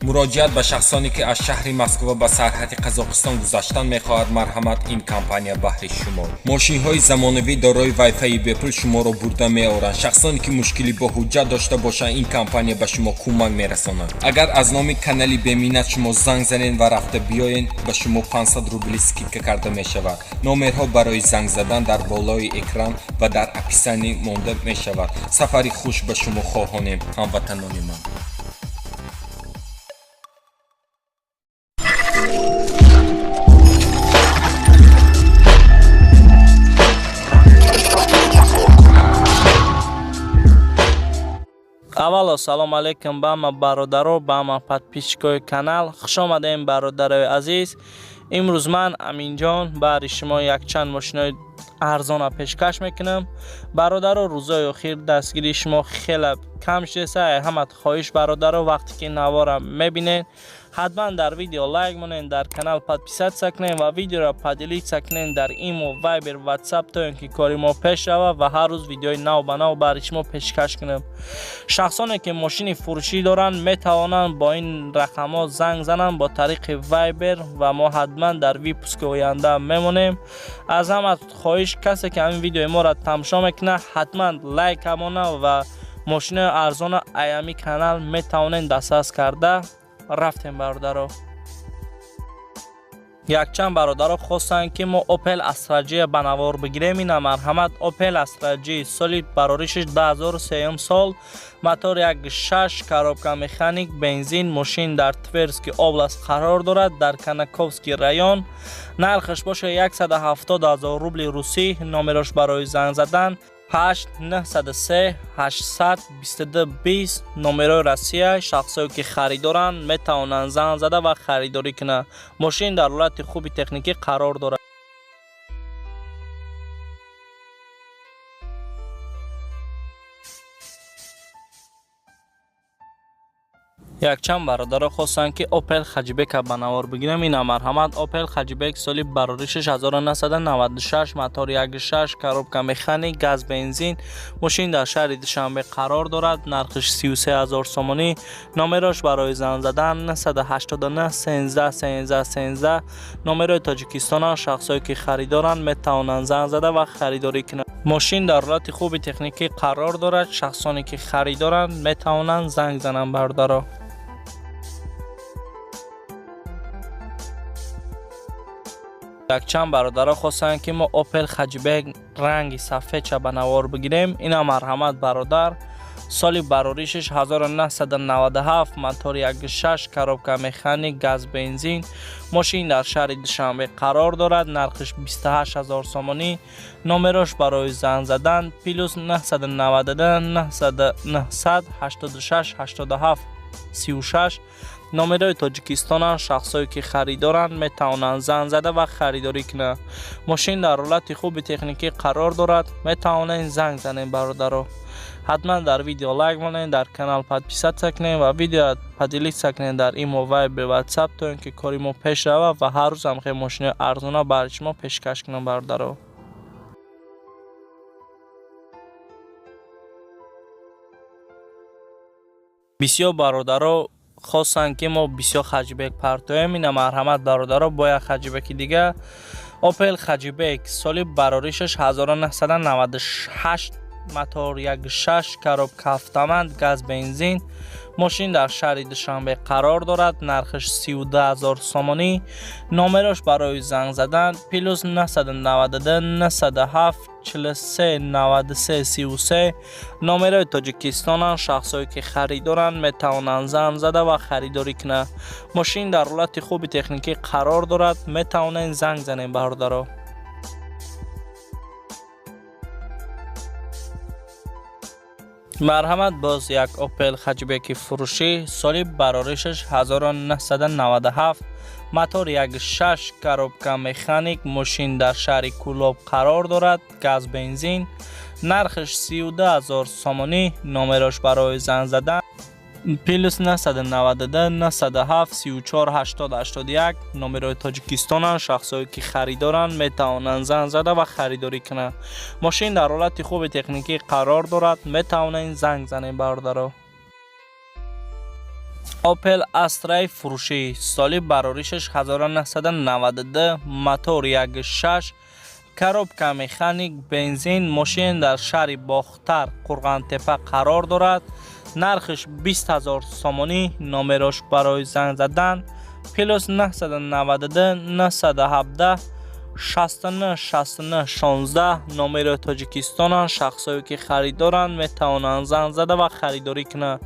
مراجعت به شخصانی که از شهر مسکو به سرحد قزاقستان گذشتن می‌خواهد مرحمت این کمپانی بهره شما. ماشین‌های زمانوی دارای وایفای بپل شما را برده می‌آورند. شخصانی که مشکلی با حجت داشته باشند این کمپانی به شما کمک می‌رساند. اگر از نام کانال بمینت شما زنگ زنید و رفته بیاین به شما 500 روبل اسکیپکا کرده می‌شود. نمرها برای زنگ زدن در بالای اکران و در اپیسانی مانده می‌شود. سفری خوش به شما خواهانیم هموطنان من. аввало салом алейкум ба ҳама бародаро ба ҳама подписчикои канал хуш омадем бародарои азиз. имрӯз ман аминҷон баҳри шумо якчанд мошинои арзона пешкаш мекунам. бародаро рӯзои охир дастгири шумо хеле кам шудеса. ҳамат хоҳиш бародаро вақте ки навора мебинед ҳатман дар видео лайк монед, дар канал подписатсия кунед ва видеоро поделитсия кунед дар имо, вайбер, ватсап то ин ки кори мо пеш рава ва ҳар рӯз видеои нав ба нав бари шумо пешкаш кунем. шахсоне ки мошини фурӯшӣ доранд метавонанд бо ин рақамҳо занг зананд бо тариқи вайбер ва мо ҳатман дар випуски оянда мемонем. аз ҳама хоҳиш касе ки ҳамин видеои моро тамошо мекунад ҳатман лайк амона ва мошинаи арзона аями канал метавонед дастрас карда рафтем бародаро. якчанд бародаро хостанд ки мо Opel Astra ба навор бигирем. ина марҳамат Opel Astra соли бароришаш 2003 сол, мотор 1.6, коробка механик, бензин. мошин дар Тверский област қарор дорад, дар Канаковский район. нархаш боша 170,000 рубли русӣ. номерош барои занг задан 893 822 20. номерои Россия. шахсое ки харидоранд метавонанд занг зада ва харидорӣ кунанд. мошин дар ҳолати хуби техникӣ қарор дорад. якчанд бародаро хостанд ки Opel Хаҷибека ба навор бигирем. ина марҳамат Opel Хаҷибек соли бароришаш 1996, мотор 1.6, коробка механик, газ, бензин. мошин дар шаҳри Душанбе қарор дорад. нархиш 33,000 сомонӣ. номерош барои занг задан 989 13 13 13. номерои Тоҷикистонанд. шахсое ки харидоранд метавонанд занг зада ва харидорӣ кунанд. мошин дар ҳолати хуби техникӣ қарор дорад. шахсоне ки харидоранд метавонанд занг зананд бародаро. якчанд бародаро хостанд ки мо Opel Хаҷибек ранги сафедша ба навор бигирем. ина марҳамат бародар соли бароришаш 1997, мотор 1.6, коробка механик, газ, бензин. мошин дар шаҳри Душанбе қарор дорад. нархиш 28,000 сомонӣ. номерош барои занг задан +992 900 86 87 36. номерои Тоҷикистонанд. шахсое ки харидоранд метавонанд занг зада ва харидорӣ кунанд. мошин дар ҳолати хуби техникӣ қарор дорад. метавонед занг занед бародаро. ҳатман дар видео лайк монед, дар канал подписатсия кунед ва видео поделитсия кунед дар имо, вайбер, ватсап то ин ки кори мо пеш рава ва ҳар рӯз ҳам мошинаи арзона бари шумо пешкаш кунам бародаро. бисёр бародаро хостанд ки мо бисёр Хаҷибек партоем. ина марҳамат бародаро бо як Хаҷибеки дига Opel Хаҷибек соли бароришаш 1998, мотор 1.6, коробка автомат, газ, бензин. мошин дар шаҳри Душанбе қарор дорад. нархиш 32,000 сомонӣ. номерош барои занг задан +992 907 43 93 33. номерои Тоҷикистонанд. шахсое ки харидоранд метавонанд занг зада ва харидорӣ кунанд. мошин дар ҳолати хуби техникӣ қарор дорад. метавонед занг занед бародаро. марҳамат боз як Opel Хаҷибеки фурӯшӣ соли бароришаш 1997, мотор 1.6, коробка механик. мошин дар шаҳри Кӯлоб қарор дорад. газ, бензин. нархиш 32,000 сомонӣ. номерош барои занг задан +992 907 34 80 81. номерои Тоҷикистонанд. шахсое ки харидоранд метавонанд занг зада ва харидорӣ кунанд. мошин дар ҳолати хуби техникӣ қарор дорад. метавонед занг занед бародаро. اوپل استرای فروشی سالی براریشش 1992 موتور 1.6 коробка механик бензин мошин дар шаҳри бохтар қурғантепа қарор дорад. нархиш 20000 сомонӣ. номерош барои занг задан плюс 992 917 69 69 16. номерои тоҷикистонанд. шахсое ки харидоранд метавонанд занг зада ва харидорӣ кунанд.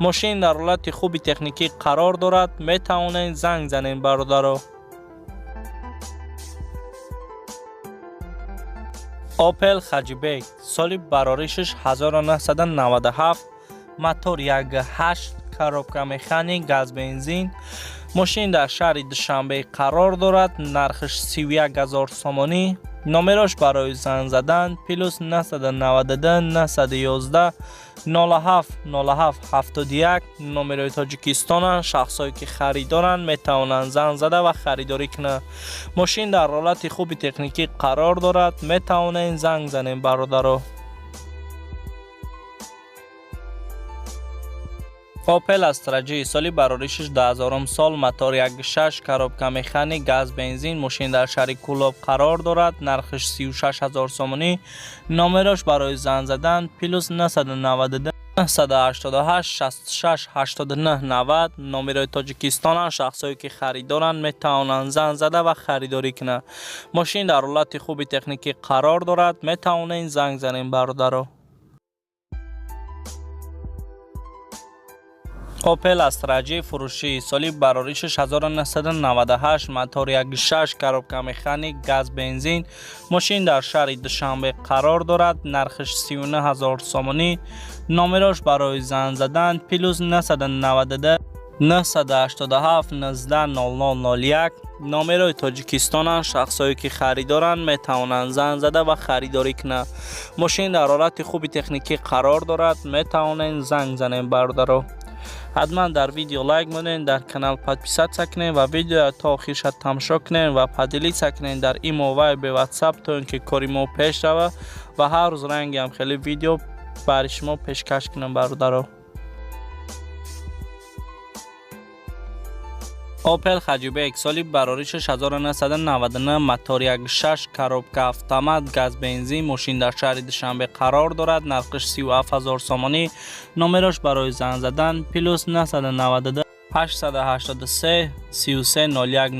мошин дар ҳолати хуби техникӣ қарор дорад. метавонед занг занед бародаро. اوپل خجیبک سالی براریشش 1997 موتور 1.8 коробка механик газ бензин ماشین در شهر دوشنبه قرار دارد. نرخش 31000 سومانی. نمرش برای زنگ زدن پلوس 992 911 07 07 71. نمرای تاجیکستان. شخصایی که خریدارند میتوانند زنگ زده و خریداری کنند. ماشین در حالت خوب تکنیکی قرار دارد. میتوانند زنگ زنید برادرها. اوپل استراجی سالی براریشش 2000 سال موتور 1.6 коробка механик گاز بنزین ماشین در شهر کولوب قرار دارد. نرخش 36000 سومانی. نمرش برای زنگ زدن پلوس 992 988 66 89 90. نمرای تاجیکستان. شخصایی که خریدارند میتوانند زنگ زده و خریداری کنند. ماشین در حالت خوب تکنیکی قرار دارد. میتوانند زنگ زنید برادرها. اوپل استراجی فروشی سالی براریشش 1998 موتور 1.6 коробка مکانیک گاز بنزین ماشین در شهر دوشنبه قرار دارد. نرخش 39000 سومانی. نمرش برای زنگ زدن پلوس 992 987 19 0001. نمرای تاجیکستان. شخصایی که خریدارند میتوانند زنگ زده و خریداری کنند. ماشین در حالت خوبی تکنیکی قرار دارد. میتوانند زنگ زنید برادرها. حتما در ویدیو لایک مونین، در کانال подписаться سکنین و ویدیو تا آخرش تماشا کنین و پدیلی سکنین در ایمو و به واتساپ تا اینکه کاری ما پیش رود و هر روز رنگ هم خیلی ویدیو برای شما پیشکش کنم برادرها. اوپل خجیبک سالی براریشش 1999 موتور 1.6 коробка автомат گاز بنزین ماشین در شهر دوشنبه قرار دارد. نرخش 37000 سومانی. نمرش برای زنگ زدن پلوس 992 883 33 0100.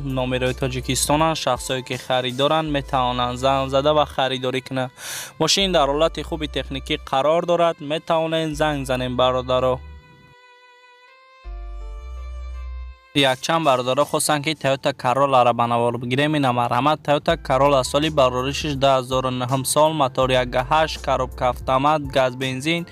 نمرای تاجیکستان. شخصایی که خریدارند میتوانند زنگ زده و خریداری کنند. ماشین در حالت خوبی تکنیکی قرار دارد. میتوانند زنگ زنید برادرها. یک چند برادرها خواستند که تویوتا کرولا را بنوار بگیریم. این مرحمت تویوتا کرولا سالی براریشش 2009 سال موتور 1.8 коробка автомат گاز بنزین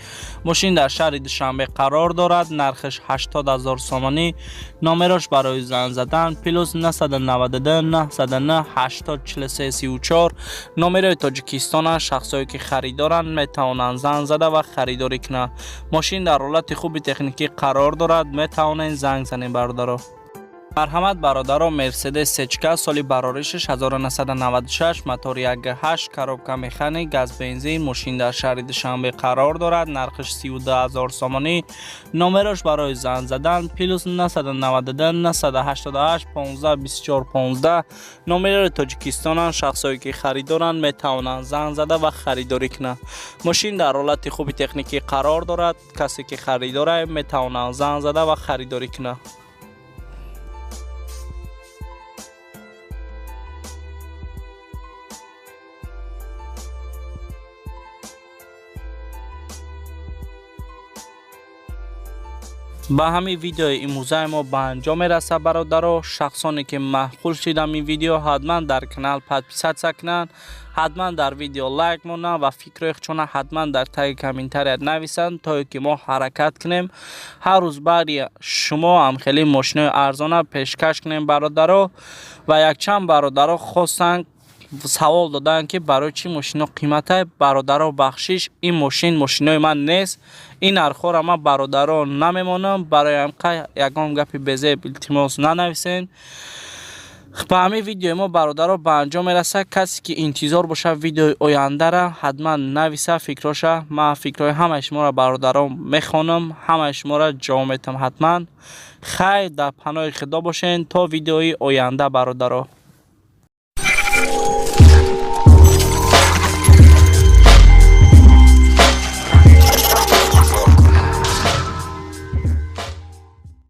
ماشین در شهر دوشنبه قرار دارد. نرخش 80000 سومانی. نمرش برای زنگ زدن پلوس 992 909 8043 34. نمرای تاجیکستان. شخصایی که خریدارند میتوانند زنگ زده و خریداری کنند. ماشین در حالت خوبی تکنیکی قرار دارد. میتوانند زنگ زنید برادرها. مرحمت برادرها مرسدس سچکا سالی براریشش 1996 موتور 1.8 коробка مکانیک گاز بنزین ماشین در شهر دوشنبه قرار دارد. نرخش 32000 سومانی. نمرش برای زنگ زدن پلوس 992 988 15 24 15. نمره تاجیکستان. شخصایی که خریدارند میتوانند زنگ زده و خریداری کنند. ماشین در حالت خوبی تکنیکی قرار دارد. کسی که خریداره میتوانند زنگ زده و خریداری کنند. با همین ویدیو امروزه ما به انجام رسید برادرها. شخصانی که مشغول شدن این ویدیو حتما در کانال подписаться کنن، حتما در ویدیو لایک مونن و فکر خودشون حتما در تگ کامنتر نویسن تا که ما حرکت کنیم هر روز برای شما هم خیلی ماشین ارزان پیشکش کنیم برادرها. و یک چند برادرها خواستن سوال دادن که برای چی ماشین قیمت برادرها بخشش این ماشین من نیست. این ارخور را من برادرها نمیمانم. برای هم یکم گپی بزه التماس ننویسین. به همین ویدیو ما برادرها به انجام میرسه. کسی که انتظار باشه ویدیو آینده را حتما نویسه فکراشه. من فکرای همه شما را برادرها میخوانم، همه شما را جواب میتم. حتما خیر در پناه خدا باشین تا ویدیوی آینده برادرها.